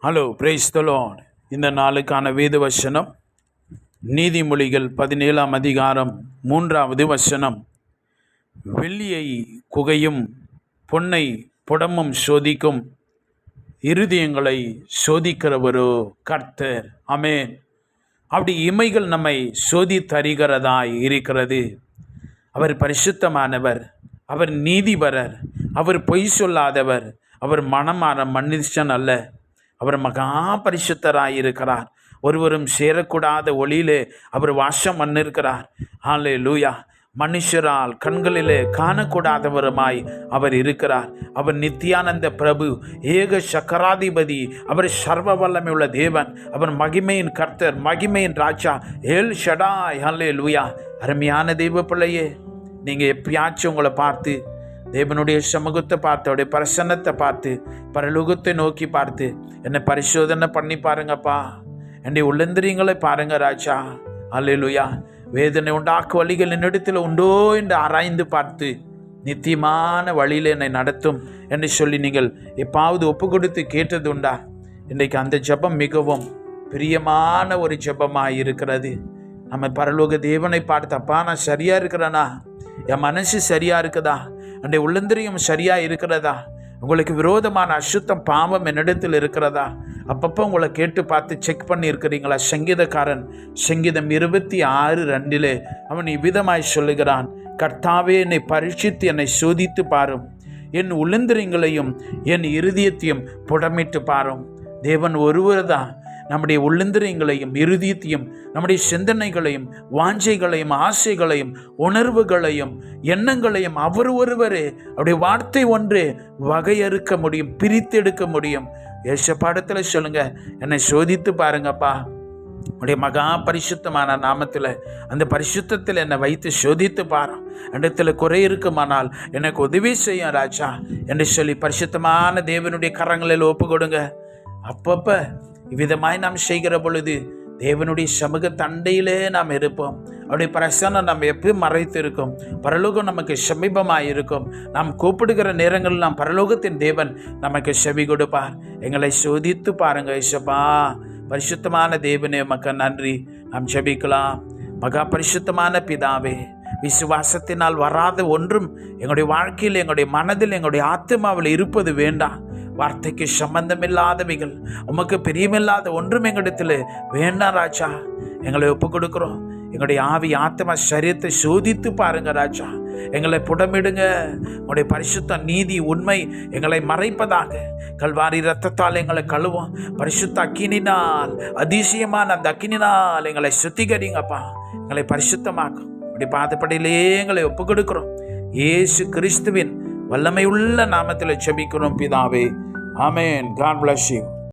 Hello, praise the Lord. இந்த நாளுக்கான வேத வசனம் நீதிமொழிகள் 17ஆம் அதிகாரம் 3வது வசனம். வெள்ளியை குகையும் பொன்னை புடமும் சோதிக்கும், இருதயங்களை சோதிக்கிறவரோ கர்த்தர். ஆமென். அப்படி இமைகள் நம்மை சோதித்தறிகிறதாய் இருக்கிறது. அவர் பரிசுத்தமானவர், அவர் நீதிபரர், அவர் பொய் சொல்லாதவர், அவர் மனமாற மனுஷன் அல்ல, அவர் மகா பரிசுத்தராயிருக்கிறார். ஒருவரும் சேரக்கூடாத ஒளியிலே அவர் வாசம் பண்ணிருக்கிறார். ஹல்லேலூயா. மனுஷரால் கண்களிலே காணக்கூடாதவருமாய் அவர் இருக்கிறார். அவர் நித்தியானந்த பிரபு, ஏக சக்கராதிபதி, அவர் சர்வ வல்லமை உள்ள தேவன், அவர் மகிமையின் கர்த்தர், மகிமையின் ராஜா, எல் ஷடாய். ஹல்லேலூயா. அருமையான தெய்வ பிள்ளையே, நீங்கள் எப்பயாச்சும் உங்களை பார்த்து, தேவனுடைய சமூகத்தை பார்த்து, அவருடைய பிரசன்னத்தை பார்த்து, பரலோகத்தை நோக்கி பார்த்து, என்னை பரிசோதனை பண்ணி பாருங்கப்பா, என்னுடைய உள்ளந்திரியங்களை பாருங்க ராஜா. அல்லேலூயா. வேதனை உண்டாக்கு வழிகள் என்னிடத்தில் உண்டோ என்று ஆராய்ந்து பார்த்து நித்தியமான வழியில் என்னை நடத்தும் என்று சொல்லி நீங்கள் எப்பாவது ஒப்பு கொடுத்து கேட்டது உண்டா? இன்றைக்கு அந்த ஜெபம் மிகவும் பிரியமான ஒரு ஜெபமாக இருக்கிறது. நம்ம பரலோக தேவனை பார்த்து, அப்பா நான் சரியாக இருக்கிறேனா? என் மனசு சரியாக இருக்குதா? என்னுடைய உள்ளந்திரியம் சரியாக இருக்கிறதா? உங்களுக்கு விரோதமான அசுத்தம் பாவம் என்னிடத்தில் இருக்கிறதா? அப்பப்போ உங்களை கேட்டு பார்த்து செக் பண்ணி இருக்கிறீங்களா? சங்கீதக்காரன் சங்கீதம் 26:2 அவன் இவ்விதமாய் சொல்லுகிறான், கர்த்தாவே என்னை பரீட்சித்து என்னை சோதித்து பாரும், என் உள்ளந்திரியங்களையும் என் இருதயத்தையும் புடமிட்டு பாரும். தேவன் ஒருவர் தான் நம்முடைய உள்ளந்திரியங்களையும் இருதயத்தையும் நம்முடைய சிந்தனைகளையும் வாஞ்சைகளையும் ஆசைகளையும் உணர்வுகளையும் எண்ணங்களையும் அவர் ஒருவரே அவருடைய வார்த்தை ஒன்று வகையறுக்க முடியும், பிரித்தெடுக்க முடியும். ஏசப்பாடத்தில் சொல்லுங்க, என்னை சோதித்து பாருங்கப்பா, உடைய மகா பரிசுத்தமான நாமத்தில், அந்த பரிசுத்தத்தில் என்னை வைத்து சோதித்து பாரு. இடத்துல குறை இருக்குமானால் எனக்கு உதவி செய்யும் ராஜா என்று சொல்லி பரிசுத்தமான தேவனுடைய கரங்களில் ஒப்பு கொடுங்க. அப்பப்போ இவ்விதமாய் நாம் செய்கிற பொழுது தேவனுடைய சமூக தண்டையிலே நாம் இருப்போம். அவருடைய பிரசன்னம் நம்ம எப்பயும் மறைத்து இருக்கும். பரலோகம் நமக்கு சமீபமாக இருக்கும். நாம் கூப்பிடுகிற நேரங்களில் நாம் பரலோகத்தின் தேவன் நமக்கு செவி கொடுப்பார். எங்களை சோதித்து பாருங்க இயேசுப்பா. பரிசுத்தமான தேவனே, உமக்கு நன்றி. நாம் ஜெபிக்கலாம். மகா பரிசுத்தமான பிதாவே, விசுவாசத்தினால் வராத ஒன்றும் எங்களுடைய வாழ்க்கையில், எங்களுடைய மனதில், எங்களுடைய ஆத்மாவில் இருப்பது வேண்டாம். வார்த்தைக்கு சம்பந்தமில்லாதவைகள், உமக்கு பிரியமில்லாத ஒன்றும் எங்களிடத்தில் வேண்டாம் ராஜா. எங்களை ஒப்பு கொடுக்குறோம். எங்களுடைய ஆவி ஆத்மா சரீரத்தை சோதித்து பாருங்க ராஜா. எங்களை புடமிடுங்க. உங்களுடைய பரிசுத்த நீதி உண்மை எங்களை மறைப்பதாக. கல்வாரி இரத்தத்தால் எங்களை கழுவோம். பரிசுத்த அக்கினினால், அதிசயமான அந்த அக்கினினால் எங்களை சுத்திகரிங்கப்பா. எங்களை பரிசுத்தமாக்கும். அப்படி பாதப்படியிலே எங்களை ஒப்பு கொடுக்கிறோம். இயேசு கிறிஸ்துவின் வல்லமை உள்ள நாமத்தில் ஜெபிக்கிறோம் பிதாவே. ஆமென். God bless you.